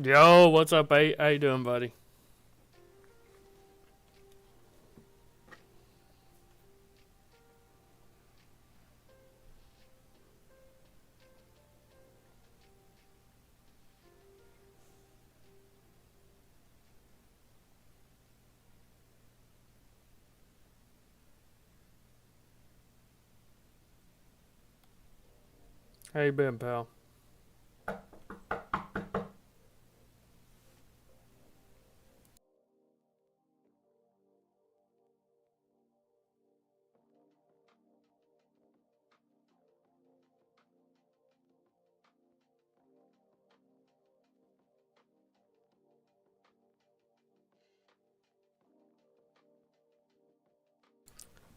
Yo, what's up, A? How you doing, buddy? How you been, pal?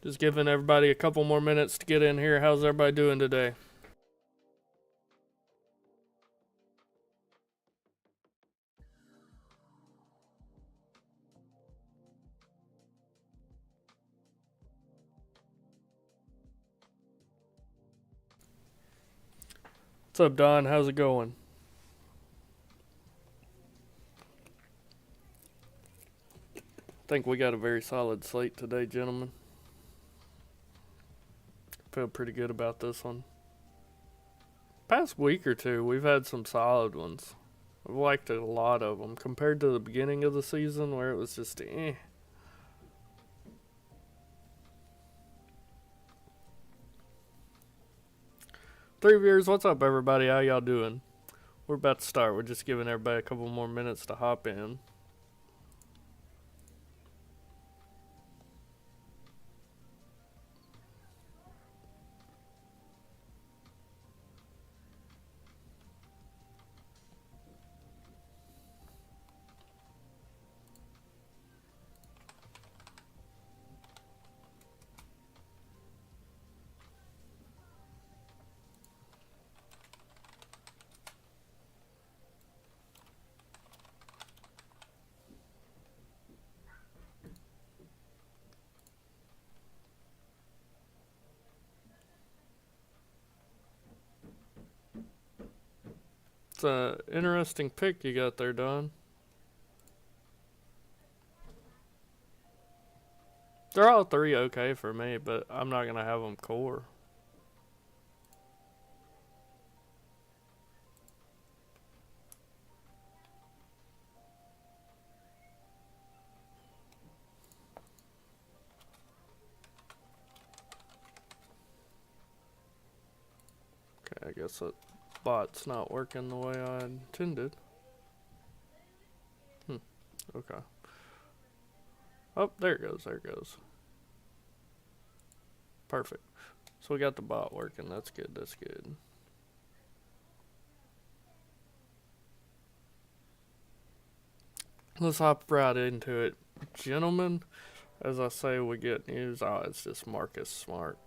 Just giving everybody a couple more minutes to get in here. How's everybody doing today? What's up, Don? How's it going? I think we got a very solid slate today, gentlemen. Feel pretty good about this one. Past week or two, we've had some solid ones. I've liked a lot of them compared to the beginning of the season where it was just eh. Three viewers, what's up, everybody? How y'all doing? We're about to start. We're just giving everybody a couple more minutes to hop in. It's an interesting pick you got there, Don. They're all three okay for me, but I'm not going to have them core. Okay, I guess that bot's not working the way I intended. Okay. Oh, there it goes, there it goes. Perfect. So we got the bot working. That's good, that's good. Let's hop right into it. Gentlemen, as I say, we get news. Oh, it's just Marcus Smart.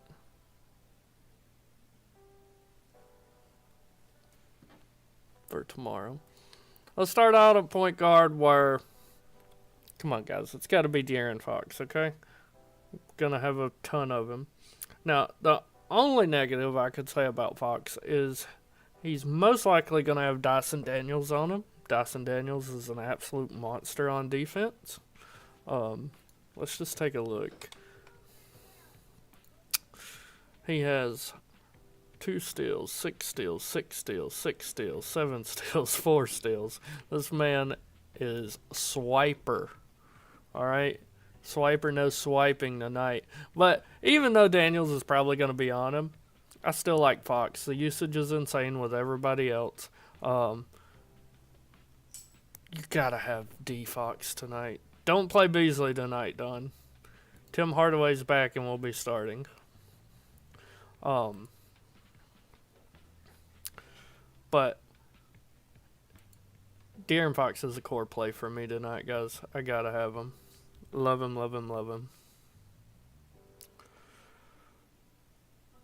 For tomorrow. Let's start out at point guard where, come on guys, it's got to be De'Aaron Fox, okay? Gonna have a ton of him. Now, the only negative I could say about Fox is he's most likely gonna have Dyson Daniels on him. Dyson Daniels is an absolute monster on defense. Let's just take a look. He has 2 steals, 6 steals, 6 steals, 6 steals, 7 steals, 4 steals. This man is swiper. Alright? Swiper, no swiping tonight. But even though Daniels is probably going to be on him, I still like Fox. The usage is insane with everybody else. You gotta have D Fox tonight. Don't play Beasley tonight, Don. Tim Hardaway's back and we'll be starting. But De'Aaron Fox is a core play for me tonight, guys. I gotta have him. Love him, love him, love him.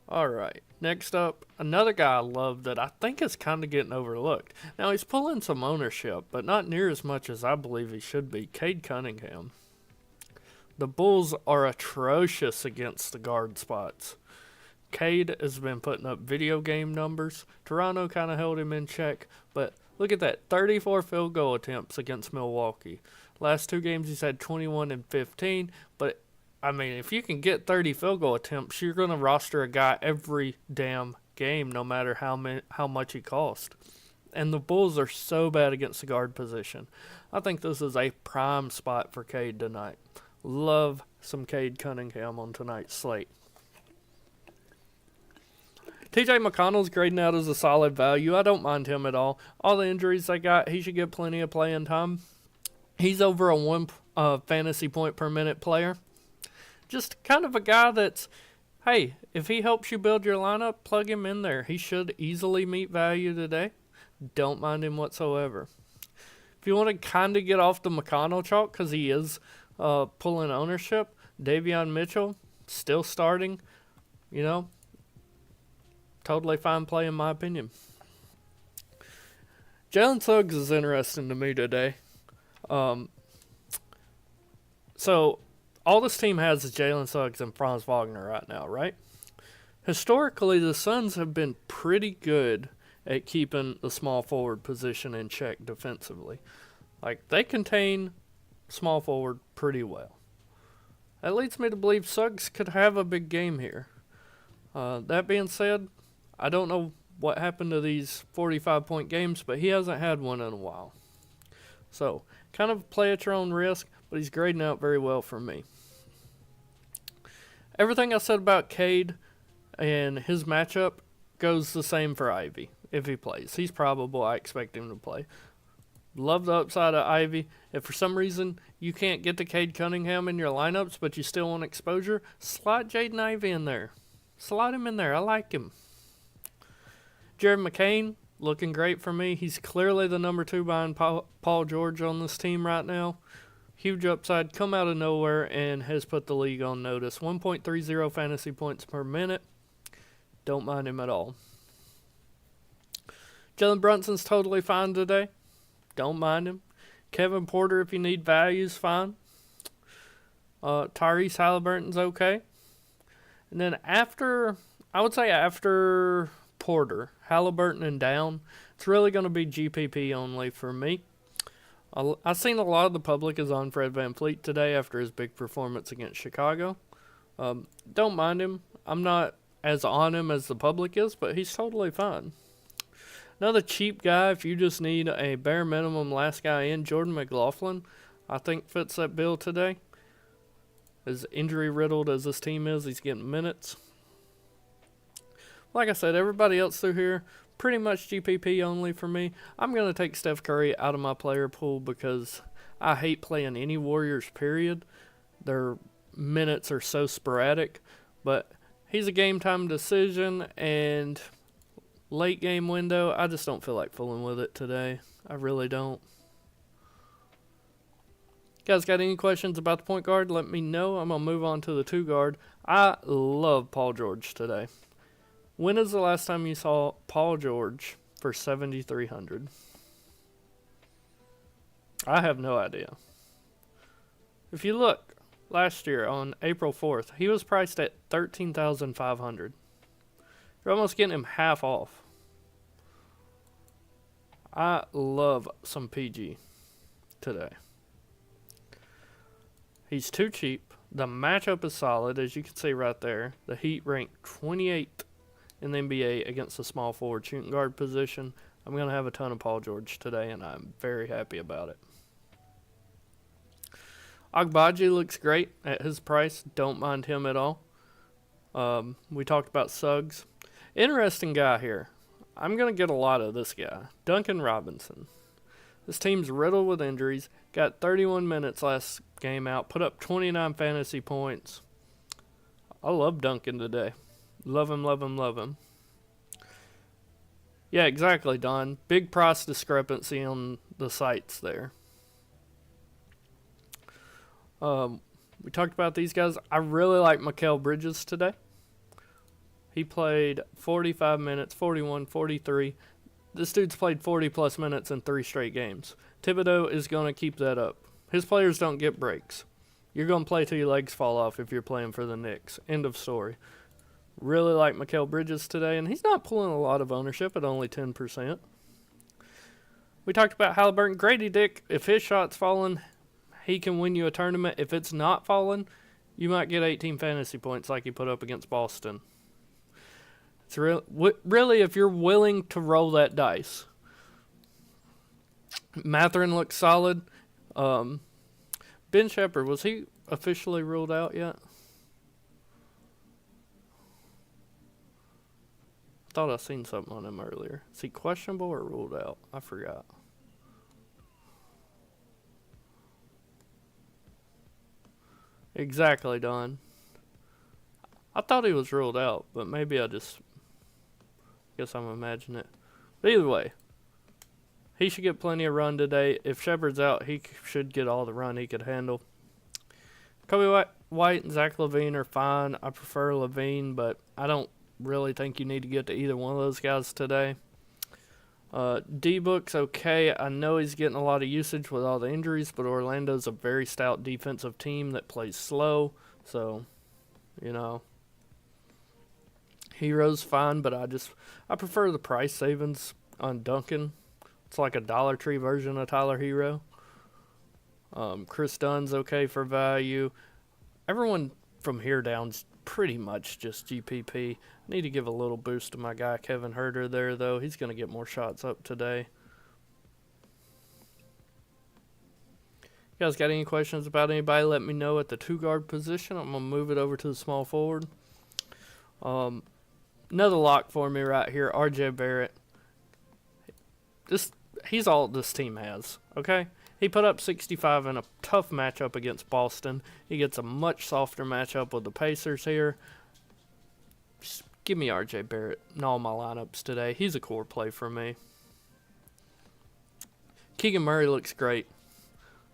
Alright, next up, another guy I love that I think is kind of getting overlooked. Now, he's pulling some ownership, but not near as much as I believe he should be. Cade Cunningham. The Bulls are atrocious against the guard spots. Cade has been putting up video game numbers. Toronto kind of held him in check, but Look at that, 34 field goal attempts against Milwaukee. Last 2 games he's had 21 and 15, but I mean, if you can get 30 field goal attempts, you're going to roster a guy every damn game, no matter how much he costs. And the Bulls are so bad against the guard position. I think this is a prime spot for Cade tonight. Love some Cade Cunningham on tonight's slate. TJ McConnell's grading out as a solid value. I don't mind him at all. All the injuries they got, he should get plenty of playing time. He's over a 1 fantasy point per minute player. Just kind of a guy that's, hey, if he helps you build your lineup, plug him in there. He should easily meet value today. Don't mind him whatsoever. If you want to kind of get off the McConnell chalk, because he is pulling ownership, Davion Mitchell, still starting, totally fine play in my opinion. Jalen Suggs is interesting to me today. So all this team has is Jalen Suggs and Franz Wagner right now, right? Historically, the Suns have been pretty good at keeping the small forward position in check defensively. Like, they contain small forward pretty well. That leads me to believe Suggs could have a big game here. That being said, I don't know what happened to these 45-point games, but he hasn't had one in a while. So, kind of play at your own risk, but he's grading out very well for me. Everything I said about Cade and his matchup goes the same for Ivy if he plays. He's probable. I expect him to play. Love the upside of Ivy. If for some reason you can't get to Cade Cunningham in your lineups, but you still want exposure, slide Jaden Ivey in there. Slide him in there. I like him. Jared McCain, looking great for me. He's clearly the number 2 behind Paul George on this team right now. Huge upside, come out of nowhere, and has put the league on notice. 1.30 fantasy points per minute. Don't mind him at all. Jalen Brunson's totally fine today. Don't mind him. Kevin Porter, if you need values, fine. Tyrese Halliburton's okay. And then after Porter, Halliburton and down, it's really going to be GPP only for me. I've seen a lot of the public is on Fred VanVleet today after his big performance against Chicago. Don't mind him. I'm not as on him as the public is, but he's totally fine. Another cheap guy, if you just need a bare minimum last guy in, Jordan McLaughlin, I think fits that bill today. As injury-riddled as this team is, he's getting minutes. Like I said, everybody else through here, pretty much GPP only for me. I'm going to take Steph Curry out of my player pool because I hate playing any Warriors, period. Their minutes are so sporadic. But he's a game-time decision, and late game window, I just don't feel like fooling with it today. I really don't. Guys, got any questions about the point guard? Let me know. I'm going to move on to the 2 guard. I love Paul George today. When is the last time you saw Paul George for 7,300? I have no idea. If you look, last year on April 4th, he was priced at $13,500. You're almost getting him half off. I love some PG today. He's too cheap. The matchup is solid, as you can see right there. The Heat ranked 28th in the NBA against the small forward shooting guard position. I'm going to have a ton of Paul George today, and I'm very happy about it. Agbaji looks great at his price. Don't mind him at all. We talked about Suggs. Interesting guy here. I'm going to get a lot of this guy. Duncan Robinson. This team's riddled with injuries. Got 31 minutes last game out. Put up 29 fantasy points. I love Duncan today. Love him, love him, love him. Yeah, exactly, Don. Big price discrepancy on the sites there. We talked about these guys. I really like Mikal Bridges today. He played 45 minutes, 41, 43. This dude's played 40-plus minutes in 3 straight games. Thibodeau is going to keep that up. His players don't get breaks. You're going to play till your legs fall off if you're playing for the Knicks. End of story. Really like Mikal Bridges today, and he's not pulling a lot of ownership at only 10%. We talked about Halliburton. Grady Dick, if his shot's falling, he can win you a tournament. If it's not falling, you might get 18 fantasy points like he put up against Boston. It's really, if you're willing to roll that dice. Matherin looks solid. Ben Shepherd, was he officially ruled out yet? Thought I seen something on him earlier. Is he questionable or ruled out? I forgot. Exactly, Don. I thought he was ruled out, but maybe I just guess I'm imagining it. But either way, he should get plenty of run today. If Shepard's out, he should get all the run he could handle. Kobe White and Zach LaVine are fine. I prefer LaVine, but I don't really think you need to get to either one of those guys today. D-Book's okay. I know he's getting a lot of usage with all the injuries, but Orlando's a very stout defensive team that plays slow. So, you know, Hero's fine, but I prefer the price savings on Duncan. It's like a Dollar Tree version of Tyler Hero. Chris Dunn's okay for value. Everyone from here down's pretty much just GPP. I need to give a little boost to my guy Kevin Herter there, though. He's going to get more shots up today. You guys got any questions about anybody, let me know at the 2-guard position. I'm going to move it over to the small forward. Another lock for me right here, RJ Barrett. He's all this team has, okay? He put up 65 in a tough matchup against Boston. He gets a much softer matchup with the Pacers here. Just give me RJ Barrett in all my lineups today. He's a core play for me. Keegan Murray looks great.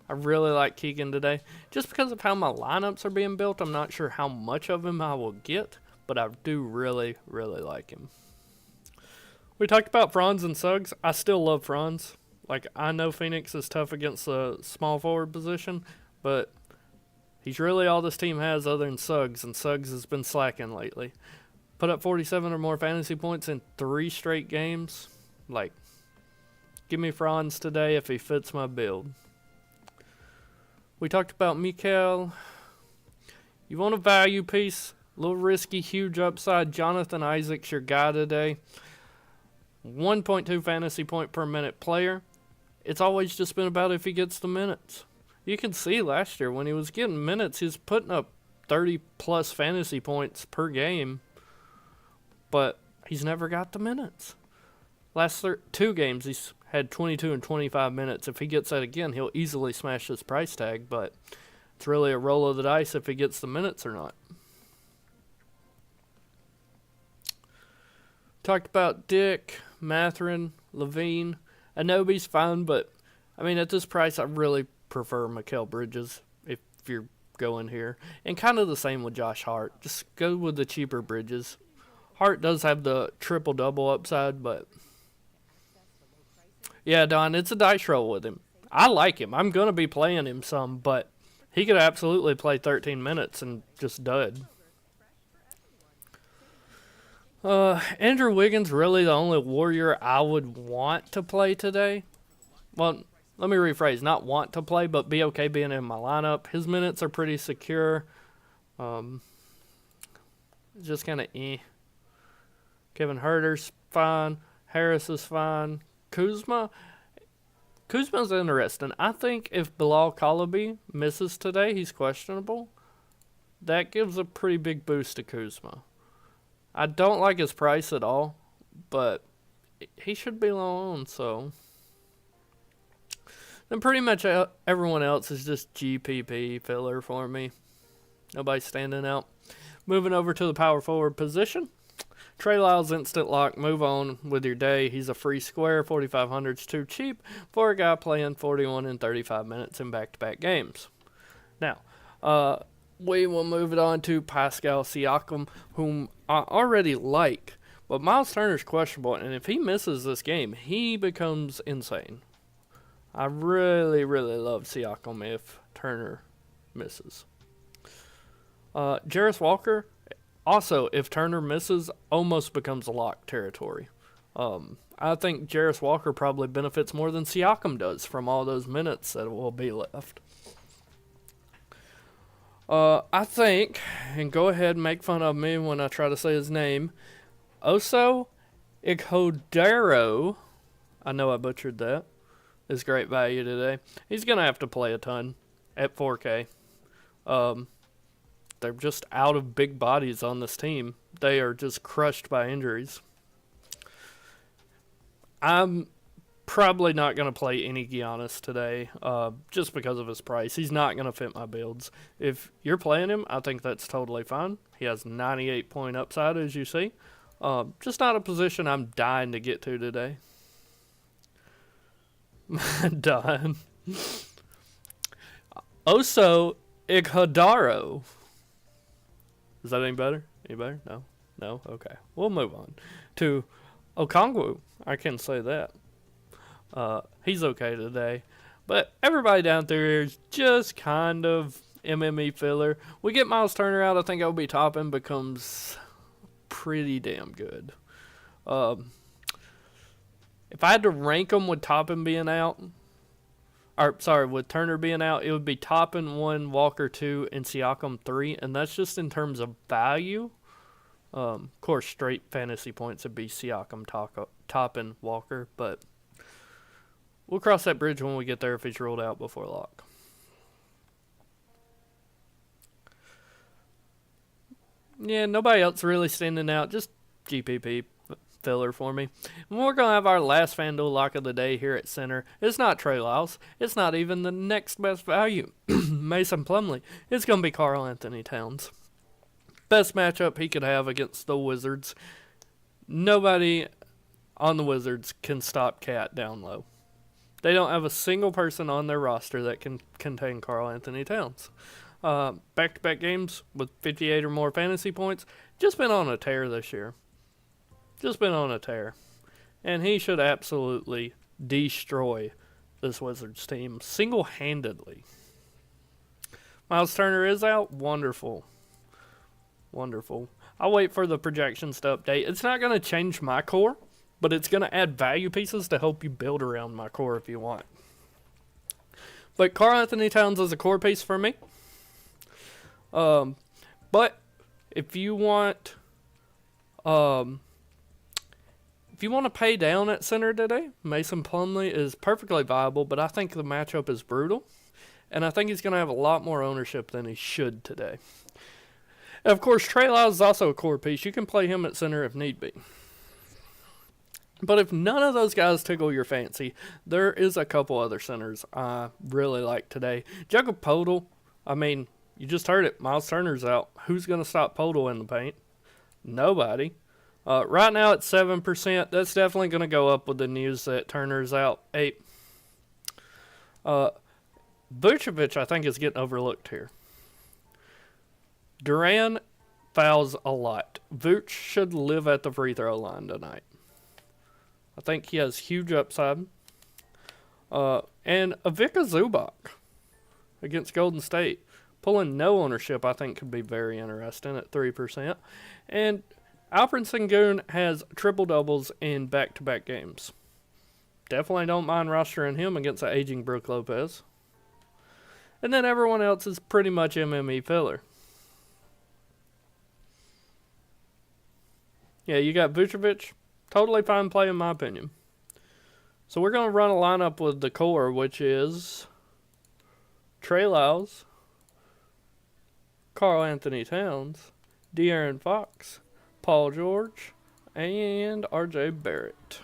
I really like Keegan today. Just because of how my lineups are being built, I'm not sure how much of him I will get, but I do really, really like him. We talked about Franz and Suggs. I still love Franz. Like, I know Phoenix is tough against the small forward position, but he's really all this team has other than Suggs, and Suggs has been slacking lately. Put up 47 or more fantasy points in 3 straight games. Like, give me Franz today if he fits my build. We talked about Mikal. You want a value piece? A little risky, huge upside. Jonathan Isaac's your guy today. 1.2 fantasy point per minute player. It's always just been about if he gets the minutes. You can see last year when he was getting minutes, he was putting up 30-plus fantasy points per game, but he's never got the minutes. Last 2 games, he's had 22 and 25 minutes. If he gets that again, he'll easily smash his price tag, but it's really a roll of the dice if he gets the minutes or not. Talked about Dick, Matherin, LaVine. Anobi's fine, but, I mean, at this price, I really prefer Mikal Bridges if you're going here. And kind of the same with Josh Hart. Just go with the cheaper Bridges. Hart does have the triple-double upside, but... yeah, Don, it's a dice roll with him. I like him. I'm going to be playing him some, but he could absolutely play 13 minutes and just dud. Andrew Wiggins really the only Warrior I would want to play today. Well, let me rephrase. Not want to play, but be okay being in my lineup. His minutes are pretty secure. Just kind of Kevin Herter's fine. Harris is fine. Kuzma's interesting. I think if Bilal Calabi misses today, he's questionable. That gives a pretty big boost to Kuzma. I don't like his price at all, but he should be low on, so. Then pretty much everyone else is just GPP filler for me. Nobody's standing out. Moving over to the power forward position. Trey Lyles instant lock. Move on with your day. He's a free square. 4,500 is too cheap for a guy playing 41 and 35 minutes in back-to-back games. Now, we will move it on to Pascal Siakam, whom I already like. But Miles Turner's questionable, and if he misses this game, he becomes insane. I really, really love Siakam if Turner misses. Jarris Walker, also, if Turner misses, almost becomes a lock territory. I think Jarris Walker probably benefits more than Siakam does from all those minutes that will be left. I think, and go ahead and make fun of me when I try to say his name, Oso Ighodaro, I know I butchered that, is great value today. He's going to have to play a ton at 4K. They're just out of big bodies on this team. They are just crushed by injuries. I'm probably not going to play any Giannis today just because of his price. He's not going to fit my builds. If you're playing him, I think that's totally fine. He has 98 point upside, as you see. Just not a position I'm dying to get to today. Dying. Oso Ighodaro. Is that any better? Any better? No? No? Okay. We'll move on to Okongwu. I can say that. He's okay today. But everybody down there is just kind of MME filler. We get Miles Turner out. I think LB Toppin becomes pretty damn good. If I had to rank them with Toppin being out, with Turner being out, it would be Toppin 1, Walker 2, and Siakam 3. And that's just in terms of value. Of course, straight fantasy points would be Siakam, Toppin, Walker. But we'll cross that bridge when we get there if he's ruled out before lock. Yeah, nobody else really standing out. Just GPP filler for me. And we're going to have our last FanDuel lock of the day here at center. It's not Trey Lyles. It's not even the next best value, Mason Plumlee. It's going to be Karl Anthony Towns. Best matchup he could have against the Wizards. Nobody on the Wizards can stop Cat down low. They don't have a single person on their roster that can contain Karl Anthony Towns. Back-to-back games with 58 or more fantasy points. Just been on a tear this year. Just been on a tear. And he should absolutely destroy this Wizards team single-handedly. Miles Turner is out. Wonderful. Wonderful. I'll wait for the projections to update. It's not going to change my core, but it's going to add value pieces to help you build around my core if you want. But Karl Anthony Towns is a core piece for me. But if you want to pay down at center today, Mason Plumlee is perfectly viable, but I think the matchup is brutal. And I think he's going to have a lot more ownership than he should today. And of course, Trey Lyles is also a core piece. You can play him at center if need be. But if none of those guys tickle your fancy, there is a couple other centers I really like today. Jakob Poeltl, I mean, you just heard it. Miles Turner's out. Who's going to stop Poeltl in the paint? Nobody. Right now it's 7%. That's definitely going to go up with the news that Turner's out. 8. Vucevic, I think, is getting overlooked here. Duran fouls a lot. Vooch should live at the free throw line tonight. I think he has huge upside. And Ivica Zubac against Golden State. Pulling no ownership, I think, could be very interesting at 3%. And Alperen Sengun has triple-doubles in back-to-back games. Definitely don't mind rostering him against the aging Brook Lopez. And then everyone else is pretty much MME filler. Yeah, you got Vucevic. Totally fine play in my opinion. So we're going to run a lineup with the core, which is Trey Lyles, Karl Anthony Towns, De'Aaron Fox, Paul George, and RJ Barrett.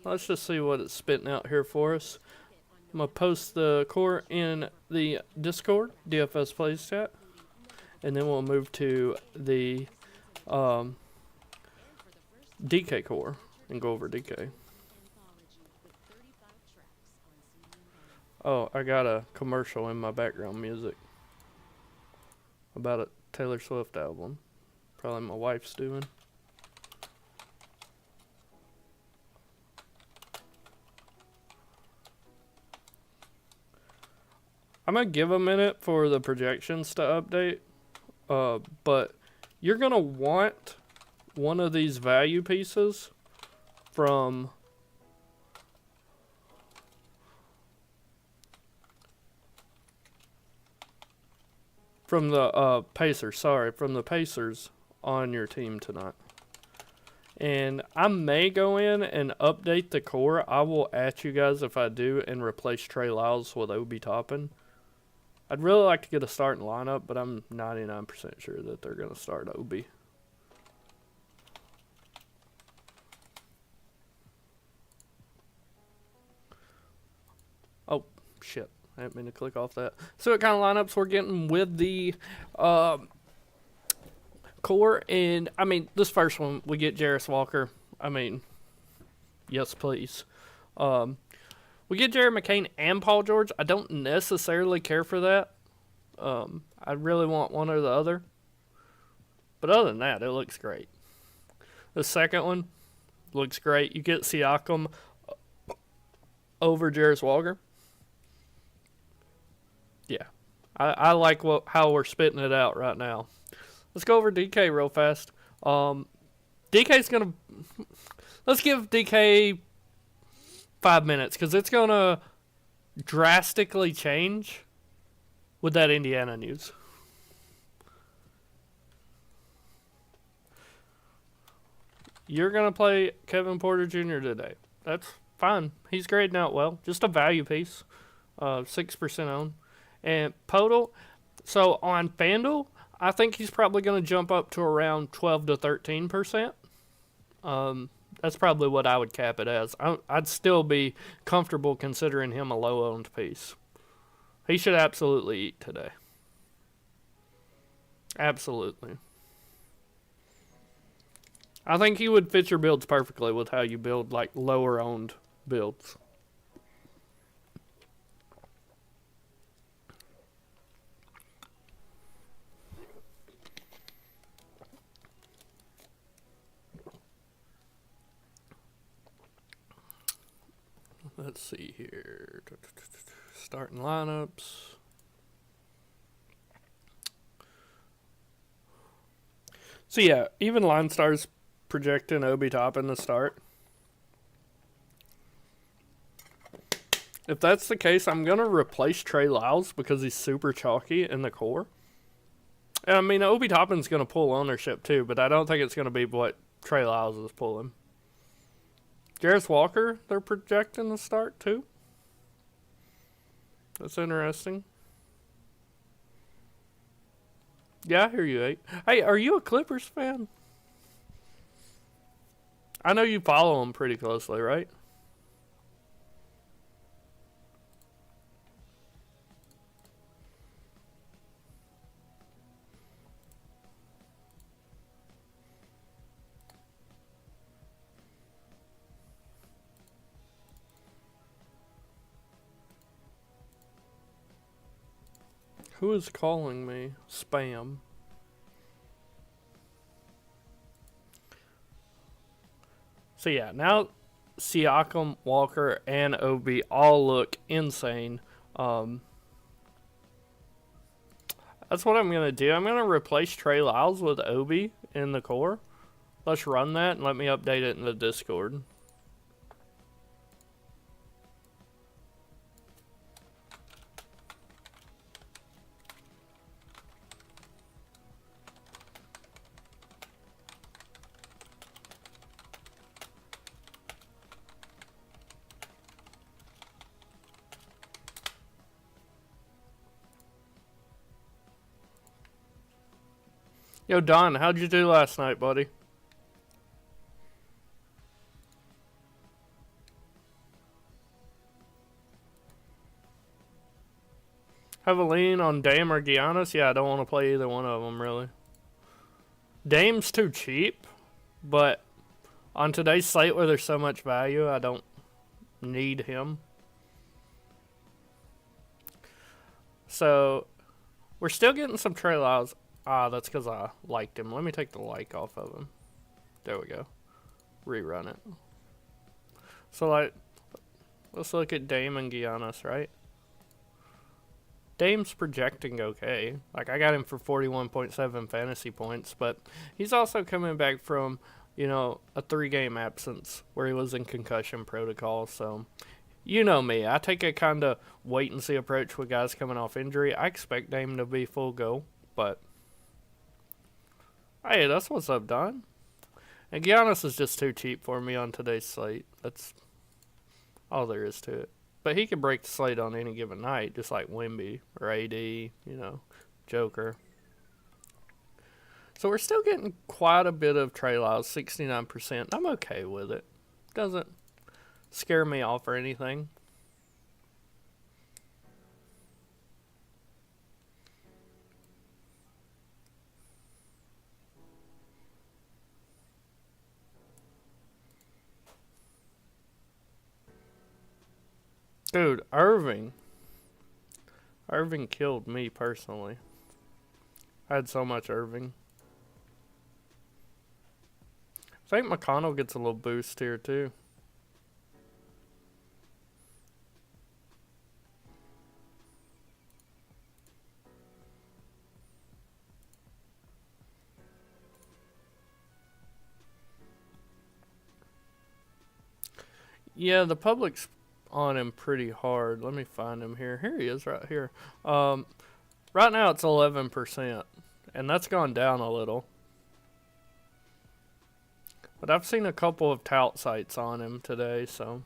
Let's just see what it's spitting out here for us. I'm going to post the core in the Discord, DFS Plays chat. And then we'll move to the DK core and go over DK. Oh, I got a commercial in my background music about a Taylor Swift album. Probably my wife's doing. I'm going to give a minute for the projections to update. But you're going to want one of these value pieces from the Pacers. Sorry, from the Pacers on your team tonight. And I may go in and update the core. I will at you guys if I do and replace Trey Lyles with Obi Toppin. I'd really like to get a starting lineup, but I'm 99% sure that they're going to start Obi. Oh, shit. I didn't mean to click off that. So what kind of lineups we're getting with the core. And, I mean, this first one, we get Jarris Walker. I mean, yes, please. We get Jared McCain and Paul George. I don't necessarily care for that. I really want one or the other. But other than that, it looks great. The second one looks great. You get Siakam over Jarris Walker. Yeah. I like how we're spitting it out right now. Let's go over DK real fast. DK's going to... Let's give DK 5 minutes, because it's going to drastically change with that Indiana news. You're going to play Kevin Porter Jr. today. That's fine. He's grading out well. Just a value piece. 6% owned. And Podol, so on FanDuel, I think he's probably going to jump up to around 12 to 13%. That's probably what I would cap it as. I'd still be comfortable considering him a low-owned piece. He should absolutely eat today. Absolutely. I think he would fit your builds perfectly with how you build like lower-owned builds. Let's see here. Starting lineups. So yeah, even Line Stars projecting Obi Toppin to start. If that's the case, I'm going to replace Trey Lyles because he's super chalky in the core. And I mean, Obi Toppin's going to pull ownership too, but I don't think it's going to be what Trey Lyles is pulling. Jarris Walker, they're projecting to start too. That's interesting. Yeah, I hear you, 8. Hey, are you a Clippers fan? I know you follow them pretty closely, right? Who is calling me? Spam. So yeah, now Siakam, Walker, and Obi all look insane. That's what I'm going to do. I'm going to replace Trey Lyles with Obi in the core. Let's run that and let me update it in the Discord. Yo, Don, how'd you do last night, buddy? Have a lean on Dame or Giannis? Yeah, I don't want to play either one of them, really. Dame's too cheap, but on today's slate where there's so much value, I don't need him. So, we're still getting some Trey Lyles. Ah, that's because I liked him. Let me take the like off of him. There we go. Rerun it. So, like, let's look at Dame and Giannis, right? Dame's projecting okay. Like, I got him for 41.7 fantasy points, but he's also coming back from a 3-game absence where he was in concussion protocol. So, you know me. I take a kind of wait-and-see approach with guys coming off injury. I expect Dame to be full go, but hey, that's what's up, Don. And Giannis is just too cheap for me on today's slate. That's all there is to it. But he can break the slate on any given night, just like Wemby or AD, Joker. So we're still getting quite a bit of Trey Lyles, 69%. I'm okay with it. Doesn't scare me off or anything. Dude, Irving killed me personally. I had so much Irving. I think McConnell gets a little boost here too. Yeah, the public's on him pretty hard. Let me find him here. Here he is right here. Right now it's 11%, and that's gone down a little. But I've seen a couple of tout sites on him today, so.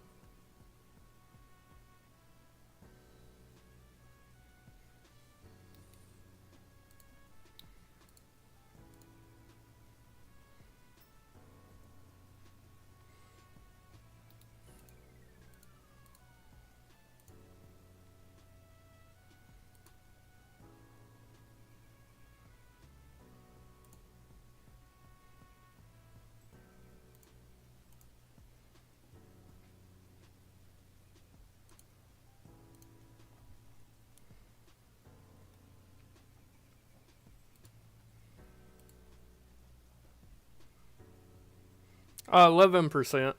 Uh, 11%.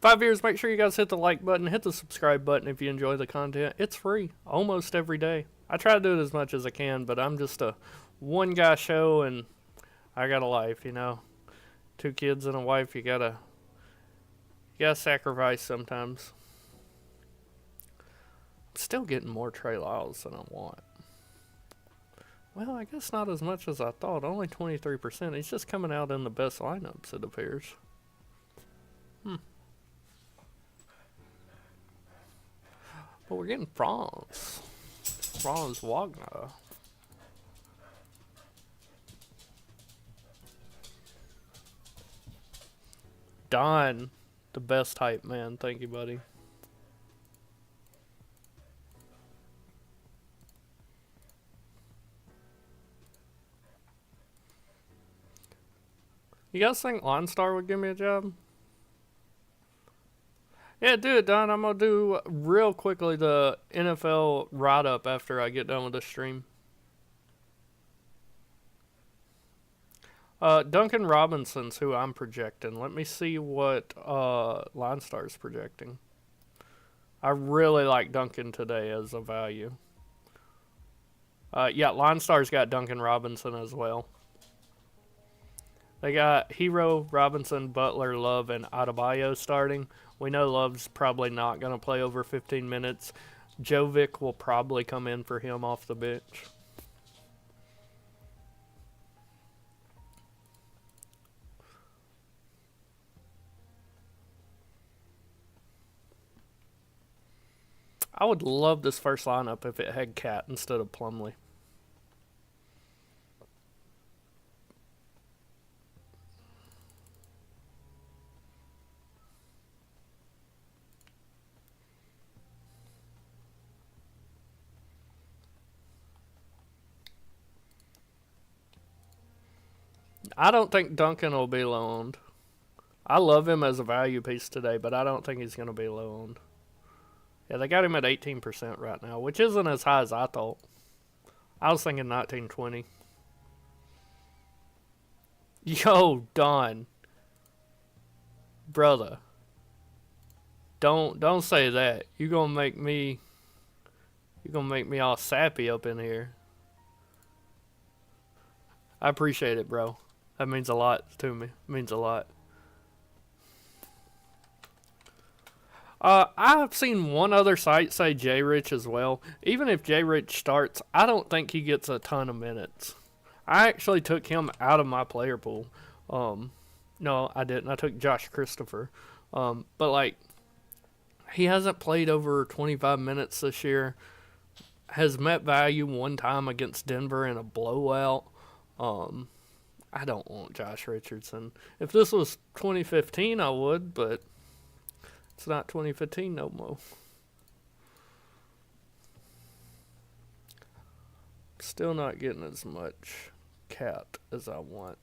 5 years, make sure you guys hit the like button, hit the subscribe button if you enjoy the content. It's free almost every day. I try to do it as much as I can, but I'm just a one-guy show, and I got a life, 2 kids and a wife, you gotta sacrifice sometimes. I'm still getting more Trey Lyles than I want. Well, I guess not as much as I thought. Only 23%. He's just coming out in the best lineups, it appears. But we're getting Franz Wagner. Don, the best hype man. Thank you, buddy. You guys think Line Star would give me a job? Yeah, do it, Don. I'm going to do real quickly the NFL write-up after I get done with the stream. Duncan Robinson's who I'm projecting. Let me see what Line Star's projecting. I really like Duncan today as a value. Yeah, Line Star's got Duncan Robinson as well. They got Hero, Robinson, Butler, Love, and Adebayo starting. We know Love's probably not going to play over 15 minutes. Jovic will probably come in for him off the bench. I would love this first lineup if it had Cat instead of Plumlee. I don't think Duncan will be loaned. I love him as a value piece today, but I don't think he's going to be loaned. Yeah, they got him at 18% right now, which isn't as high as I thought. I was thinking 19, 20. Yo, Don. Brother. Don't say that. You're going to make me all sappy up in here. I appreciate it, bro. That means a lot to me. It means a lot. I've seen one other site say J Rich as well. Even if J Rich starts, I don't think he gets a ton of minutes. I actually took him out of my player pool. No, I didn't. I took Josh Christopher. But like, he hasn't played over 25 minutes this year. Has met value one time against Denver in a blowout. I don't want Josh Richardson. If this was 2015, I would, but it's not 2015 no more. Still not getting as much cat as I want.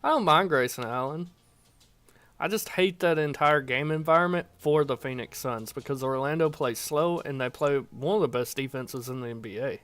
I don't mind Grayson Allen. I just hate that entire game environment for the Phoenix Suns because Orlando plays slow and they play one of the best defenses in the NBA.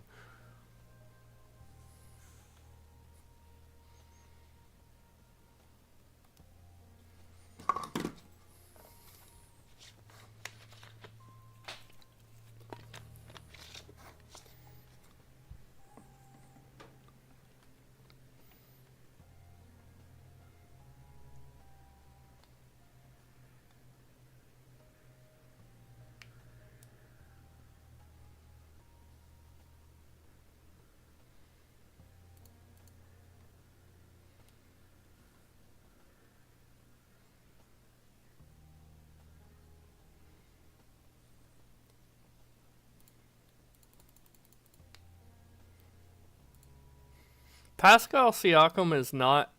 Pascal Siakam is not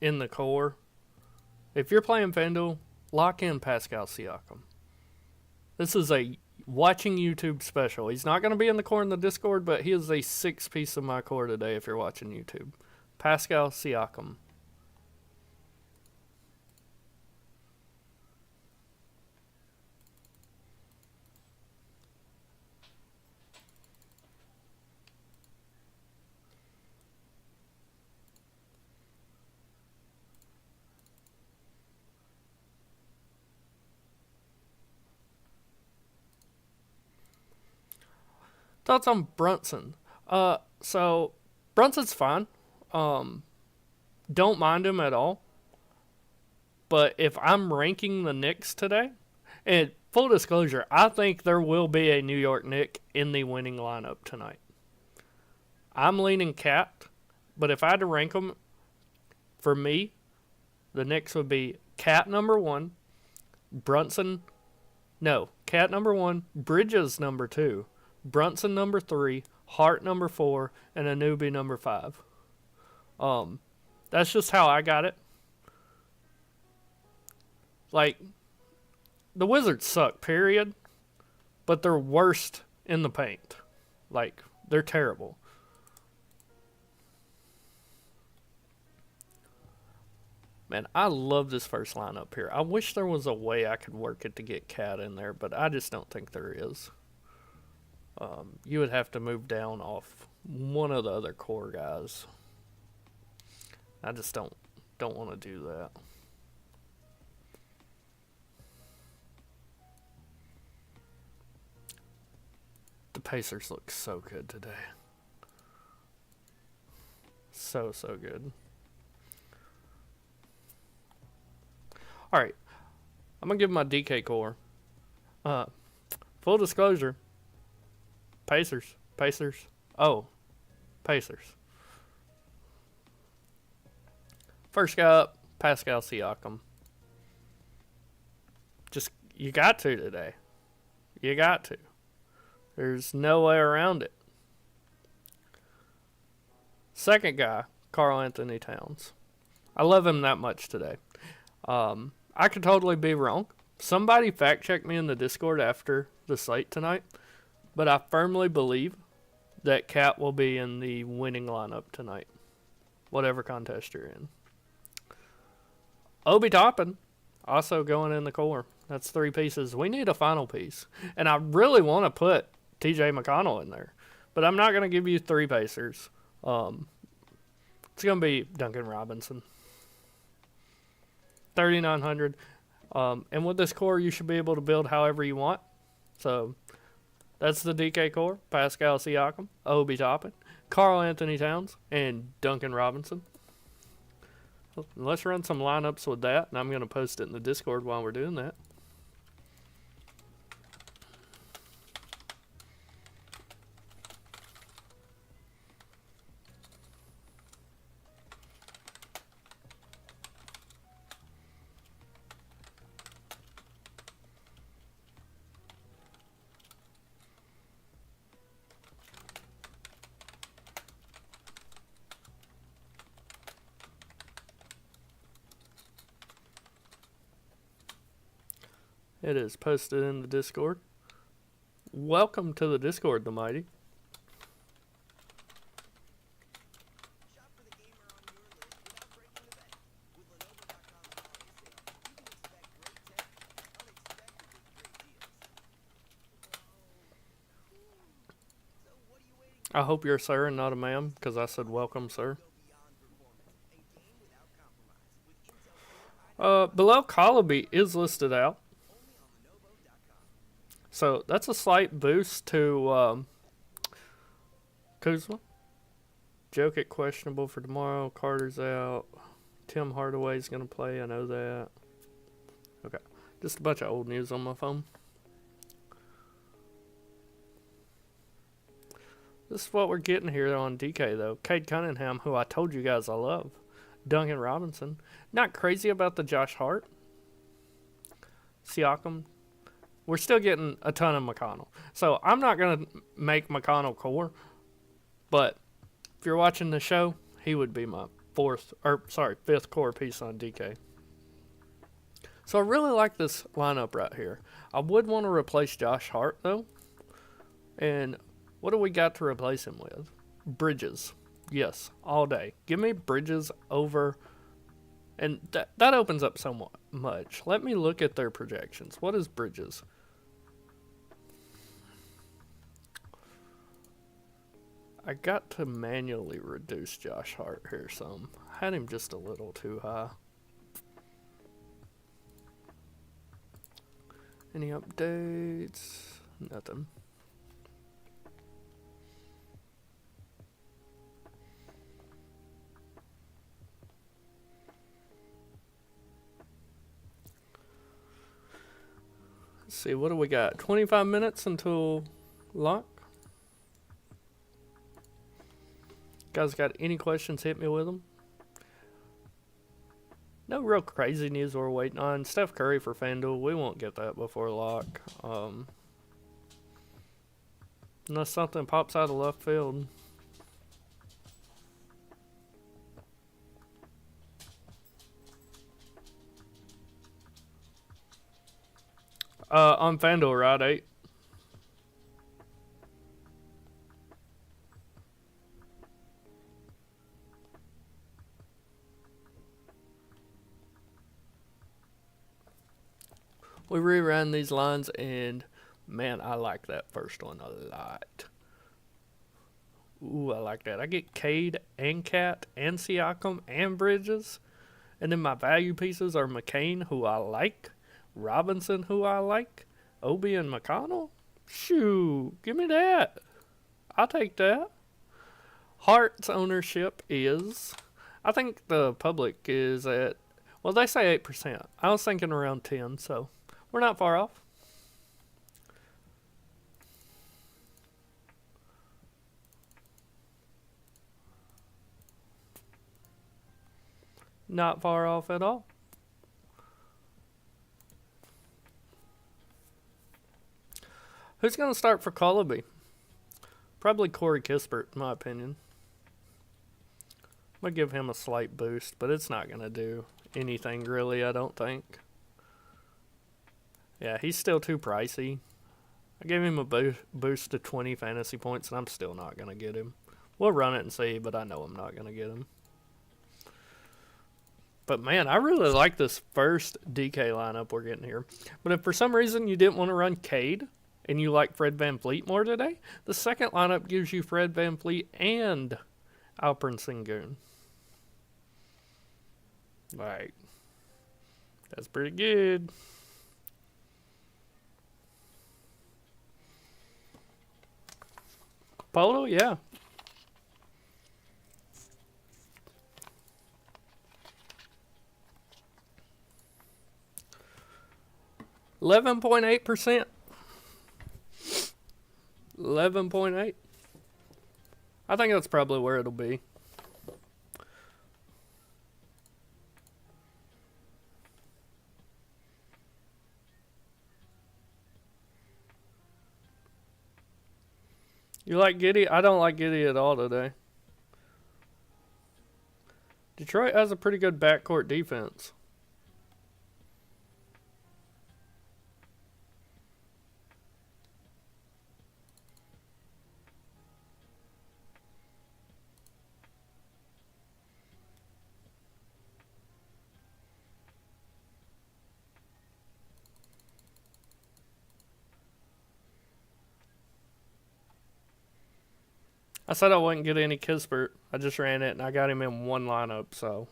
in the core. If you're playing FanDuel, lock in Pascal Siakam. This is a watching YouTube special. He's not going to be in the core in the Discord, but he is a 6 piece of my core today if you're watching YouTube. Pascal Siakam. Thoughts on Brunson? So Brunson's fine. Don't mind him at all. But if I'm ranking the Knicks today, and full disclosure, I think there will be a New York Knick in the winning lineup tonight. I'm leaning Cat, but if I had to rank them, for me, the Knicks would be Cat number 1, Cat number 1, Bridges number 2, Brunson number 3, Hart number 4, and Anunoby number 5. That's just how I got it. Like, the Wizards suck, period. But they're worst in the paint. Like, they're terrible. Man, I love this first lineup here. I wish there was a way I could work it to get Cat in there, but I just don't think there is. You would have to move down off one of the other core guys. I just don't want to do that. The Pacers look so good today. So good. Alright. I'm going to give my DK core. Full disclosure. Pacers. Pacers. First guy up, Pascal Siakam. Just, you got to today. You got to. There's no way around it. Second guy, Karl Anthony Towns. I love him that much today. I could totally be wrong. Somebody fact checked me in the Discord after the site tonight. But I firmly believe that Cat will be in the winning lineup tonight. Whatever contest you're in. Obi Toppin, also going in the core. That's 3 pieces. We need a final piece. And I really want to put TJ McConnell in there. But I'm not going to give you 3 Pacers. It's going to be Duncan Robinson. 3,900. And with this core, you should be able to build however you want. So that's the DK core: Pascal Siakam, Obi Toppin, Karl Anthony Towns, and Duncan Robinson. Let's run some lineups with that, and I'm going to post it in the Discord while we're doing that. It is posted in the Discord. Welcome to the Discord, the mighty. I hope you're a sir and not a ma'am, because I said welcome, sir. Below Colaby is listed out. So that's a slight boost to Kuzma. Jokic questionable for tomorrow. Carter's out. Tim Hardaway's going to play. I know that. Okay. Just a bunch of old news on my phone. This is what we're getting here on DK, though. Cade Cunningham, who I told you guys I love. Duncan Robinson. Not crazy about the Josh Hart. Siakam. We're still getting a ton of McConnell. So I'm not going to make McConnell core. But if you're watching the show, he would be my fifth core piece on DK. So I really like this lineup right here. I would want to replace Josh Hart, though. And what do we got to replace him with? Bridges. Yes, all day. Give me Bridges over... And that opens up so much. Let me look at their projections. What is Bridges? I got to manually reduce Josh Hart here some. I had him just a little too high. Any updates? Nothing. Let's see, what do we got? 25 minutes until lock. Guys got any questions, hit me with them. No real crazy news we're waiting on. Steph Curry for FanDuel. We won't get that before lock. Unless something pops out of left field. On FanDuel, right, 8. We reran these lines, and man, I like that first one a lot. Ooh, I like that. I get Cade and Cat and Siakam and Bridges. And then my value pieces are McCain, who I like. Robinson, who I like. Obi and McConnell. Shoo, give me that. I'll take that. Hart's ownership is... I think the public is at... Well, they say 8%. I was thinking around 10, so... We're not far off. Not far off at all. Who's going to start for Colaby? Probably Corey Kispert, in my opinion. I'm going to give him a slight boost, but it's not going to do anything really, I don't think. Yeah, he's still too pricey. I gave him a boost to 20 fantasy points, and I'm still not going to get him. We'll run it and see, but I know I'm not going to get him. But, man, I really like this first DK lineup we're getting here. But if for some reason you didn't want to run Cade and you like Fred VanVleet more today, the second lineup gives you Fred VanVleet and Alperen Sengun. Like, That's pretty good. Polo, yeah. $11.8%. 11.8. I think that's probably where it'll be. You like Giddey? I don't like Giddey at all today. Detroit has a pretty good backcourt defense. I said I wouldn't get any Kispert. I just ran it and I got him in one lineup, so.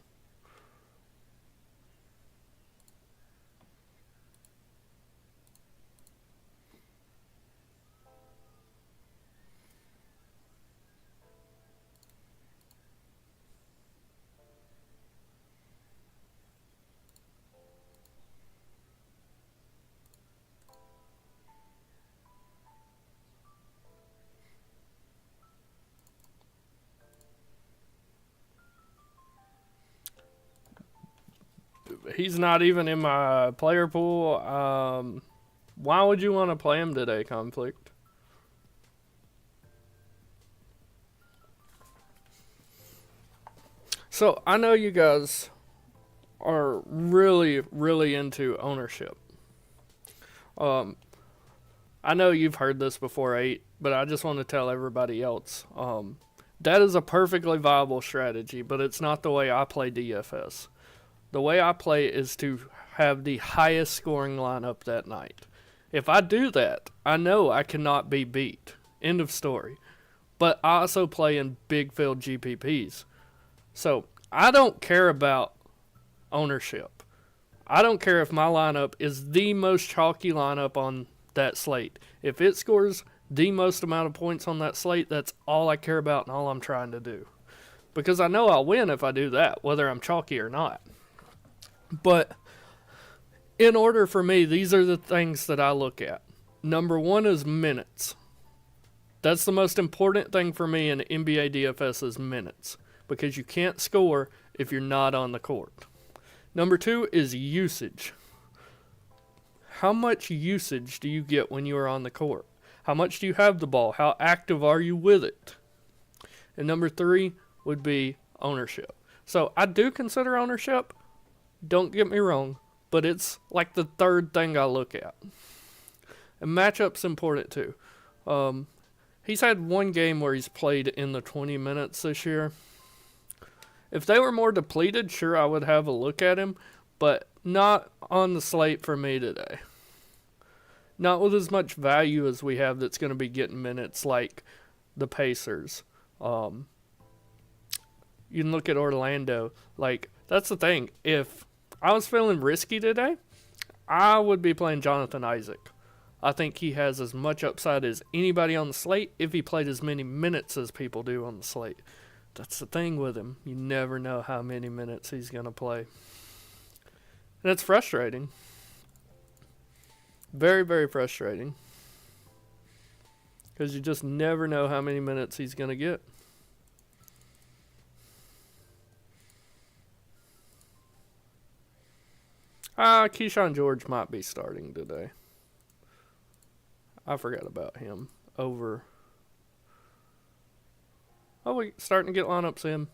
He's not even in my player pool. Why would you want to play him today, Conflict? So, I know you guys are really, really into ownership. I know you've heard this before, 8, but I just want to tell everybody else. That is a perfectly viable strategy, but it's not the way I play DFS. The way I play is to have the highest scoring lineup that night. If I do that, I know I cannot be beat. End of story. But I also play in big field GPPs. So I don't care about ownership. I don't care if my lineup is the most chalky lineup on that slate. If it scores the most amount of points on that slate, that's all I care about and all I'm trying to do. Because I know I'll win if I do that, whether I'm chalky or not. But in order for me, these are the things that I look at. Number 1 is minutes. That's the most important thing for me in NBA DFS is minutes. Because you can't score if you're not on the court. Number 2 is usage. How much usage do you get when you are on the court? How much do you have the ball? How active are you with it? And number 3 would be ownership. So I do consider ownership. Don't get me wrong, but it's like the third thing I look at. And matchup's important too. He's had one game where he's played in the 20 minutes this year. If they were more depleted, sure, I would have a look at him, but not on the slate for me today. Not with as much value as we have that's going to be getting minutes like the Pacers. You can look at Orlando. Like, that's the thing. If I was feeling risky today, I would be playing Jonathan Isaac. I think he has as much upside as anybody on the slate if he played as many minutes as people do on the slate. That's the thing with him. You never know how many minutes he's going to play. And it's frustrating. Very, very frustrating. Because you just never know how many minutes he's going to get. Keyshawn George might be starting today. I forgot about him. Over. Oh, we starting to get lineups in.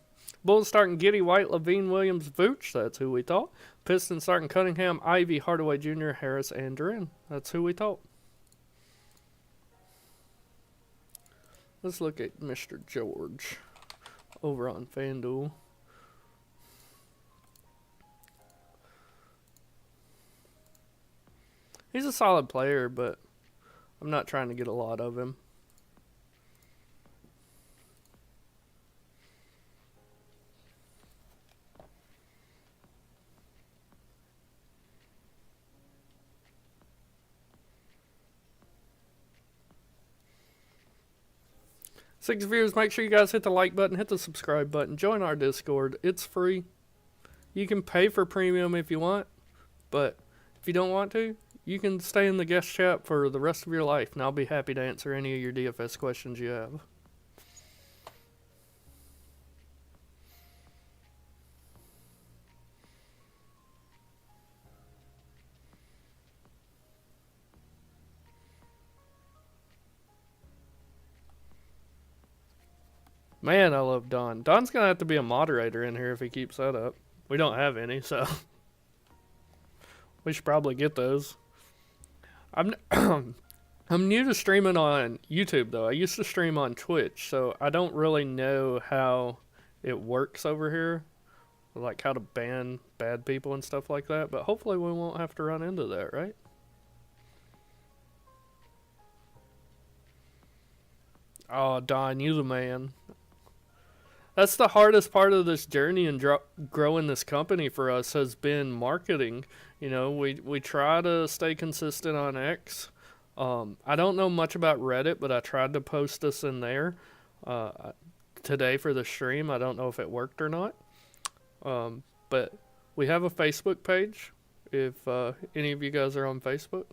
Bulls starting Giddey, White, Levine, Williams, Vooch. That's who we thought. Pistons starting Cunningham, Ivy, Hardaway Jr., Harris, and Duran. That's who we thought. Let's look at Mr. George over on FanDuel. He's a solid player, but I'm not trying to get a lot of him. 6 viewers, make sure you guys hit the like button, hit the subscribe button, join our Discord. It's free. You can pay for premium if you want, but if you don't want to, you can stay in the guest chat for the rest of your life, and I'll be happy to answer any of your DFS questions you have. Man, I love Don. Don's going to have to be a moderator in here if he keeps that up. We don't have any, so we should probably get those. I'm I'm new to streaming on YouTube, though. I used to stream on Twitch, so I don't really know how it works over here, like how to ban bad people and stuff like that, but hopefully we won't have to run into that, right? Oh, Don, you the man. That's the hardest part of this journey and growing this company for us has been marketing. You know, we try to stay consistent on X. I don't know much about Reddit, but I tried to post us in there today for the stream. I don't know if it worked or not. But we have a Facebook page if any of you guys are on Facebook.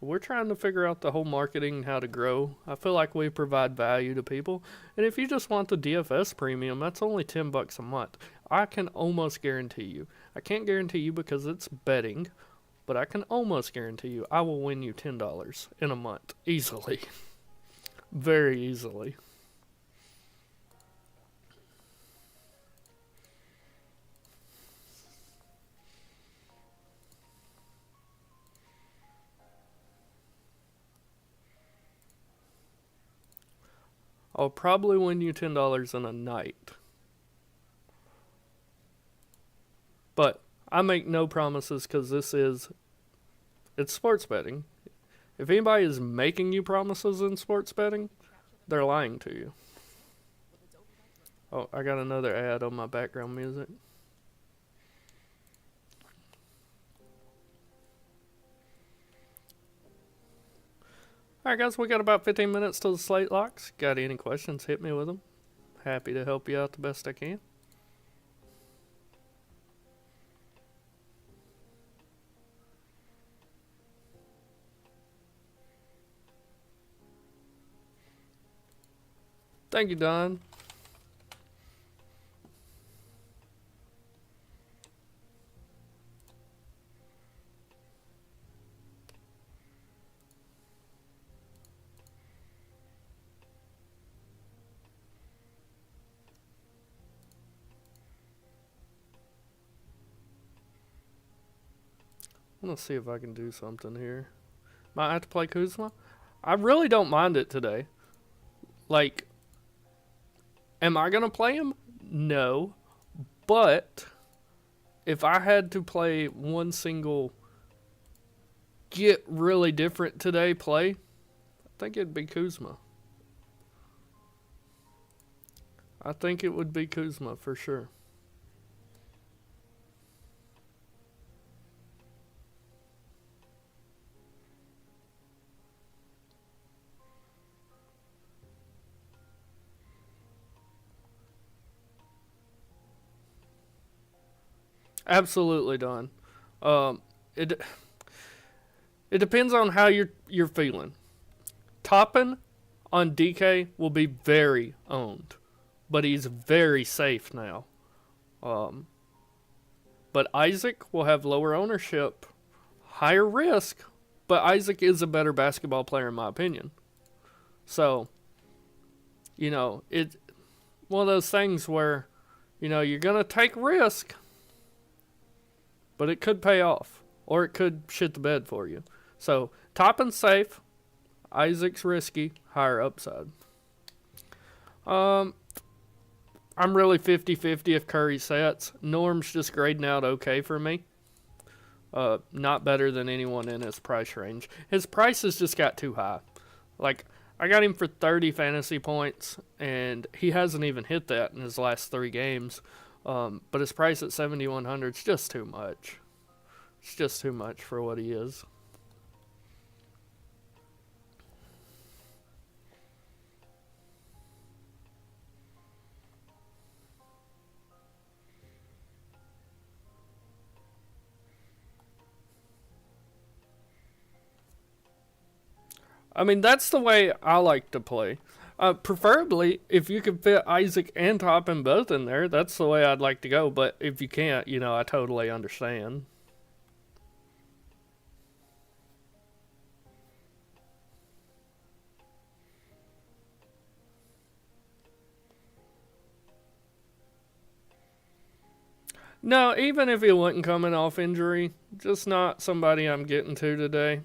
We're trying to figure out the whole marketing and how to grow. I feel like we provide value to people. And if you just want the DFS premium, that's only $10 a month. I can almost guarantee you. I can't guarantee you because it's betting, but I can almost guarantee you I will win you $10 in a month. Easily. Very easily. I'll probably win you $10 in a night. But I make no promises because it's sports betting. If anybody is making you promises in sports betting, they're lying to you. Oh, I got another ad on my background music. Alright guys, we got about 15 minutes till the slate locks. Got any questions, hit me with them. Happy to help you out the best I can. Thank you, Don. Let's see if I can do something here. Might have to play Kuzma. I really don't mind it today. Like, am I going to play him? No. But if I had to play one single get really different today play, I think it'd be Kuzma. I think it would be Kuzma for sure. Absolutely, Don. It depends on how you're feeling. Toppin on DK will be very owned, but he's very safe now. But Isaac will have lower ownership, higher risk, but Isaac is a better basketball player in my opinion. So, you know, it's one of those things where, you know, you're gonna take risk, but it could pay off, or it could shit the bed for you. So, Toppin's safe, Isaac's risky, higher upside. I'm really 50-50 if Curry sets. Norm's just grading out okay for me. Not better than anyone in his price range. His price has just got too high. Like, I got him for 30 fantasy points, and he hasn't even hit that in his last 3 games. But his price at 7,100 is just too much. It's just too much for what he is. I mean, that's the way I like to play. Preferably, if you could fit Isaac and Toppin both in there, that's the way I'd like to go. But if you can't, I totally understand. No, even if he wasn't coming off injury, just not somebody I'm getting to today.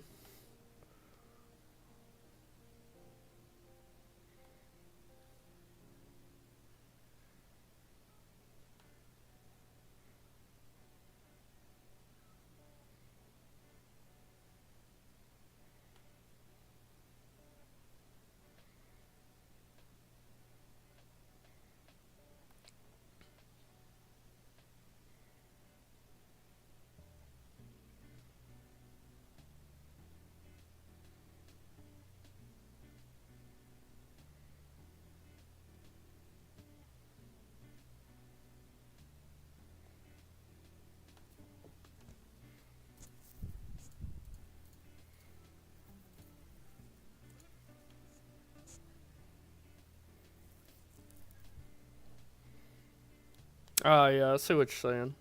Ah, yeah, I see what you're saying.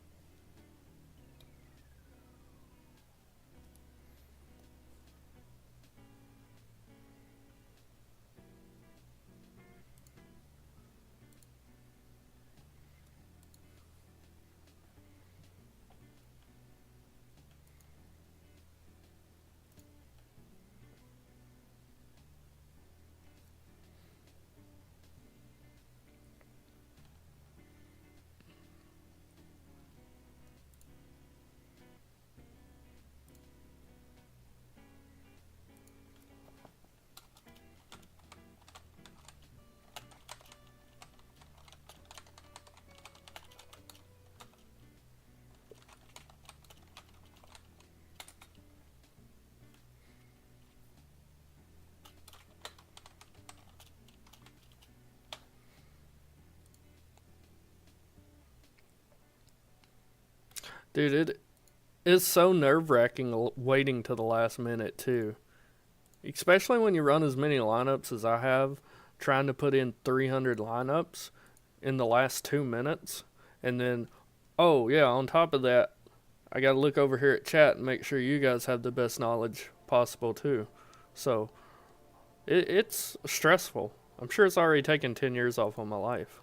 Dude, it is so nerve wracking waiting to the last minute, too. Especially when you run as many lineups as I have, trying to put in 300 lineups in the last 2 minutes. And then, oh, yeah, on top of that, I got to look over here at chat and make sure you guys have the best knowledge possible, too. So, it's stressful. I'm sure it's already taken 10 years off of my life.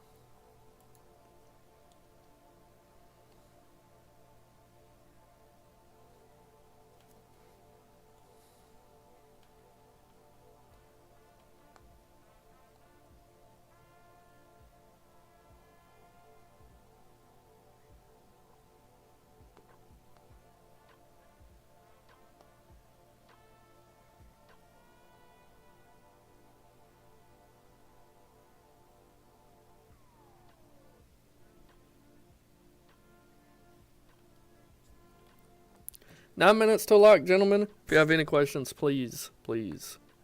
Nine minutes to lock, gentlemen. If you have any questions, please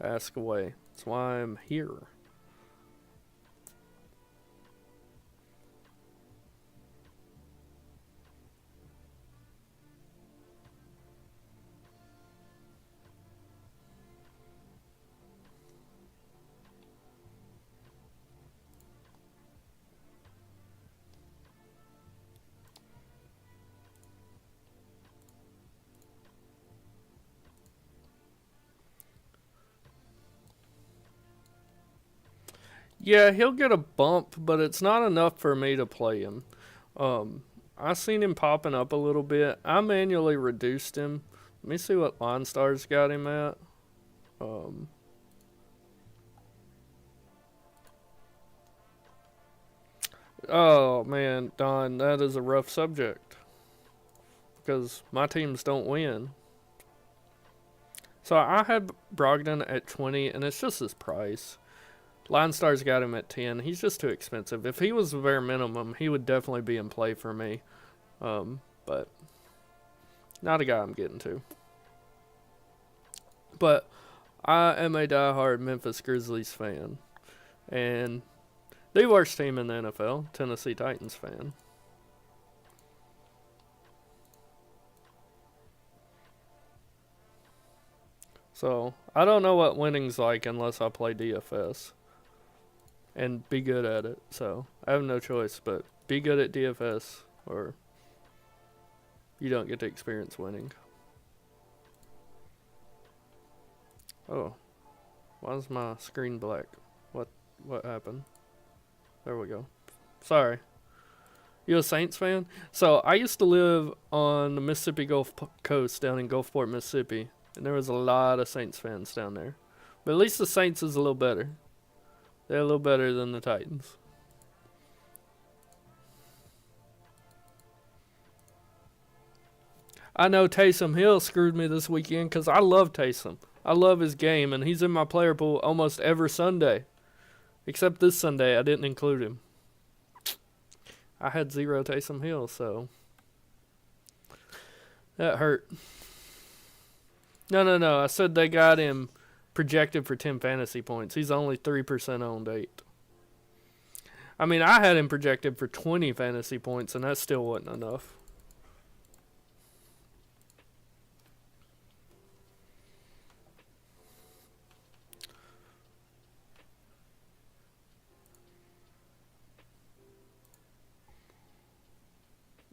ask away. That's why I'm here. Yeah, he'll get a bump, but it's not enough for me to play him. I seen him popping up a little bit. I manually reduced him. Let me see what line stars got him at. Um, oh man, Don, that is a rough subject because my teams don't win. So I had Brogdon at 20, and it's just his price. Line Stars got him at 10. He's just too expensive. If he was the bare minimum, he would definitely be in play for me. But not a guy I'm getting to. But I am a diehard Memphis Grizzlies fan. And the worst team in the NFL, Tennessee Titans fan. So, I don't know what winning's like unless I play DFS and be good at it. So, I have no choice but be good at DFS or you don't get to experience winning. Oh, why is my screen black? What happened? There we go. Sorry. You a Saints fan? So I used to live on the Mississippi Gulf Coast down in Gulfport, Mississippi, and there was a lot of Saints fans down there. But at least the Saints is a little better. They're a little better than the Titans. I know Taysom Hill screwed me this weekend because I love Taysom. I love his game, and he's in my player pool almost every Sunday. Except this Sunday, I didn't include him. I had 0 Taysom Hill, so that hurt. No. I said they got him projected for 10 fantasy points. He's only 3% owned 8. I mean, I had him projected for 20 fantasy points, and that still wasn't enough.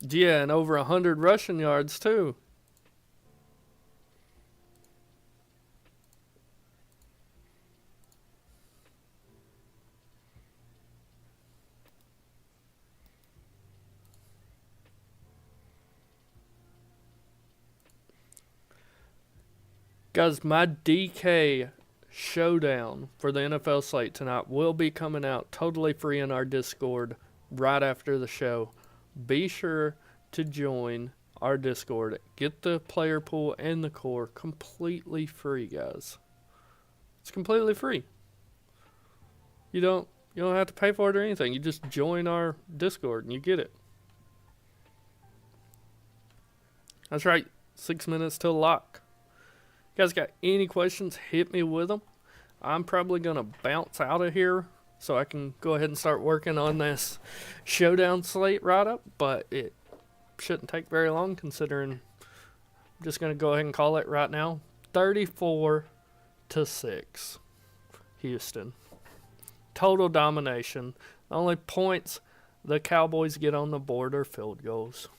Yeah, and over 100 rushing yards, too. Guys, my DK showdown for the NFL slate tonight will be coming out totally free in our Discord right after the show. Be sure to join our Discord. Get the player pool and the core completely free, guys. It's completely free. You don't have to pay for it or anything. You just join our Discord and you get it. That's right. 6 minutes till lock. You guys got any questions, hit me with them. I'm probably going to bounce out of here so I can go ahead and start working on this showdown slate right up, but it shouldn't take very long considering I'm just going to go ahead and call it right now. 34-6. Houston. Total domination. The only points the Cowboys get on the board are field goals.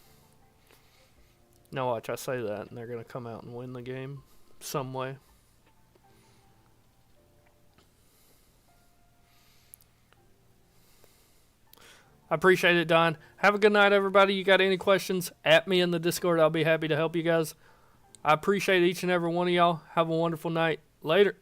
Now watch, I say that and they're going to come out and win the game some way. I appreciate it, Don. Have a good night, everybody. You got any questions, at me in the Discord. I'll be happy to help you guys. I appreciate each and every one of y'all. Have a wonderful night. Later.